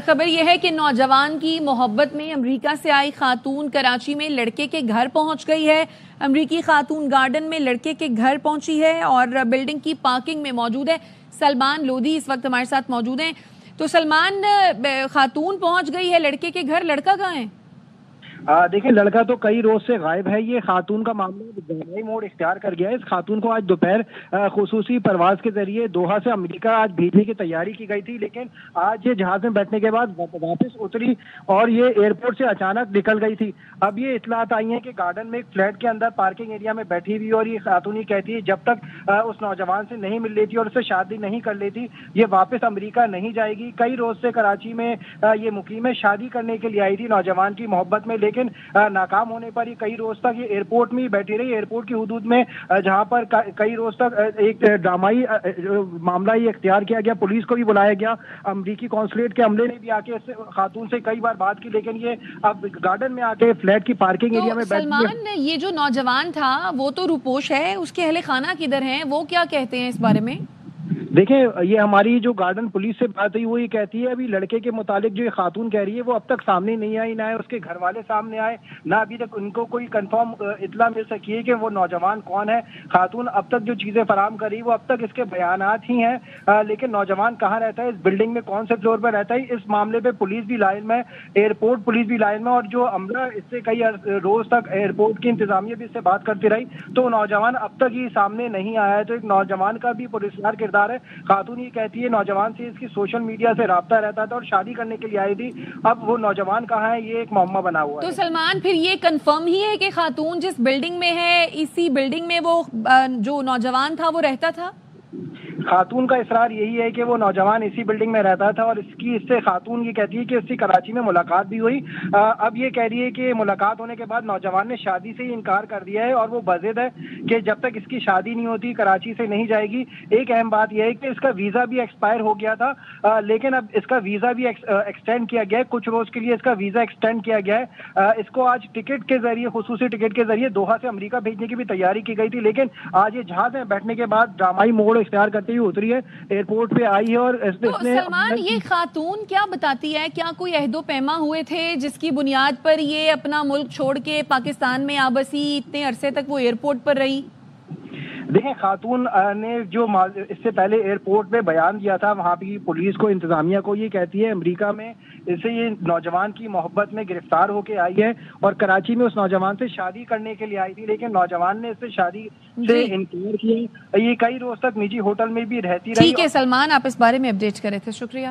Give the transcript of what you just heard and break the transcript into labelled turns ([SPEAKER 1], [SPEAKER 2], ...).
[SPEAKER 1] خبر یہ ہے کہ نوجوان کی محبت میں امریکہ سے آئی خاتون کراچی میں لڑکے کے گھر پہنچ گئی ہے۔ امریکی خاتون گارڈن میں لڑکے کے گھر پہنچی ہے اور بلڈنگ کی پارکنگ میں موجود ہے۔ سلمان لودھی اس وقت ہمارے ساتھ موجود ہیں۔ تو سلمان، خاتون پہنچ گئی ہے لڑکے کے گھر، لڑکا کہاں ہے؟
[SPEAKER 2] دیکھیں، لڑکا تو کئی روز سے غائب ہے۔ یہ خاتون کا معاملہ ڈرامائی موڑ اختیار کر گیا ہے۔ اس خاتون کو آج دوپہر خصوصی پرواز کے ذریعے دوحہ سے امریکہ آج بھیجنے کی تیاری کی گئی تھی، لیکن آج یہ جہاز میں بیٹھنے کے بعد واپس اتری اور یہ ایئرپورٹ سے اچانک نکل گئی تھی۔ اب یہ اطلاعات آئی ہیں کہ گارڈن میں ایک فلیٹ کے اندر پارکنگ ایریا میں بیٹھی ہوئی، اور یہ خاتون یہ کہتی ہے جب تک اس نوجوان سے نہیں مل لیتی اور اس سے شادی نہیں کر لیتی یہ واپس امریکہ نہیں جائے گی۔ کئی روز سے کراچی میں یہ مقیم ہے، شادی کرنے کے لیے آئی تھی نوجوان کی محبت میں، لیکن ناکام ہونے پر یہ کئی روز تک یہ ایئرپورٹ میں ہی بیٹھی رہی، ایئرپورٹ کی حدود میں، جہاں پر کئی روز تک ایک ڈرامائی معاملہ یہ اختیار کیا گیا۔ پولیس کو بھی بلایا گیا، امریکی قونصلیٹ کے عملے نے بھی آ کے خاتون سے کئی بار بات کی، لیکن یہ اب گارڈن میں آ کے فلیٹ کی پارکنگ ایریا میں بیٹھ گئی۔
[SPEAKER 1] سلمان، یہ جو نوجوان تھا وہ تو روپوش ہے، اس کے اہل خانہ کدھر ہیں؟ وہ کیا کہتے ہیں اس بارے میں؟
[SPEAKER 2] دیکھیں، یہ ہماری جو گارڈن پولیس سے بات ہوئی وہ یہ کہتی ہے ابھی لڑکے کے متعلق جو یہ خاتون کہہ رہی ہے وہ اب تک سامنے نہیں آئی، نہ اس کے گھر والے سامنے آئے، نہ ابھی تک ان کو کوئی کنفرم اطلاع مل سکی ہے کہ وہ نوجوان کون ہے۔ خاتون اب تک جو چیزیں فراہم کر رہی وہ اب تک اس کے بیانات ہی ہیں، لیکن نوجوان کہاں رہتا ہے، اس بلڈنگ میں کون سے فلور پہ رہتا ہے، اس معاملے پہ پولیس بھی لائن میں، ایئرپورٹ پولیس بھی لائن میں، اور جو عملہ اس سے کئی روز تک ایئرپورٹ کی انتظامیہ بھی اس سے بات کرتی رہی، تو نوجوان اب تک ہی سامنے نہیں آیا ہے۔ تو ایک نوجوان کا بھی پراسرار کردار ہے۔ خاتون یہ کہتی ہے نوجوان سے اس کی سوشل میڈیا سے رابطہ رہتا تھا اور شادی کرنے کے لیے آئی تھی، اب وہ نوجوان کہاں ہے یہ ایک معمہ بنا ہوا ہے۔
[SPEAKER 1] تو سلمان، پھر یہ کنفرم ہی ہے کہ خاتون جس بلڈنگ میں ہے اسی بلڈنگ میں وہ جو نوجوان تھا وہ رہتا تھا؟
[SPEAKER 2] خاتون کا اصرار یہی ہے کہ وہ نوجوان اسی بلڈنگ میں رہتا تھا، اور اس سے خاتون یہ کہتی ہے کہ اس سے کراچی میں ملاقات بھی ہوئی۔ اب یہ کہہ رہی ہے کہ ملاقات ہونے کے بعد نوجوان نے شادی سے ہی انکار کر دیا ہے، اور وہ بضد ہے کہ جب تک اس کی شادی نہیں ہوتی کراچی سے نہیں جائے گی۔ ایک اہم بات یہ ہے کہ اس کا ویزا بھی ایکسپائر ہو گیا تھا، لیکن اب اس کا ویزا بھی ایکسٹینڈ کیا گیا ہے، کچھ روز کے لیے اس کا ویزا ایکسٹینڈ کیا گیا ہے۔ اس کو آج ٹکٹ کے ذریعے، خصوصی ٹکٹ کے ذریعے دوحہ سے امریکہ بھیجنے کی بھی تیاری کی گئی تھی، لیکن آج یہ جہاز میں بیٹھنے کے بعد ڈرامائی موڑ اختیار کرتے ہوئے اتری ہے، ایئرپورٹ پہ آئی ہے۔ اور
[SPEAKER 1] سلمان، یہ خاتون کیا بتاتی ہے؟ کیا کوئی عہد و پیما ہوئے تھے جس کی بنیاد پر یہ اپنا ملک چھوڑ کے پاکستان میں آبسی اتنے عرصے تک وہ ایئرپورٹ پر رہی؟
[SPEAKER 2] دیکھیں، خاتون نے جو اس سے پہلے ایئرپورٹ پہ بیان دیا تھا وہاں کی پولیس کو، انتظامیہ کو، یہ کہتی ہے امریکہ میں اسے یہ نوجوان کی محبت میں گرفتار ہو کے آئی ہے اور کراچی میں اس نوجوان سے شادی کرنے کے لیے آئی تھی، لیکن نوجوان نے اس سے شادی سے انکار کیا۔ یہ کئی روز تک نجی ہوٹل میں بھی رہتی رہی۔
[SPEAKER 1] ٹھیک ہے سلمان، آپ اس بارے میں اپڈیٹ کرے تھے، شکریہ۔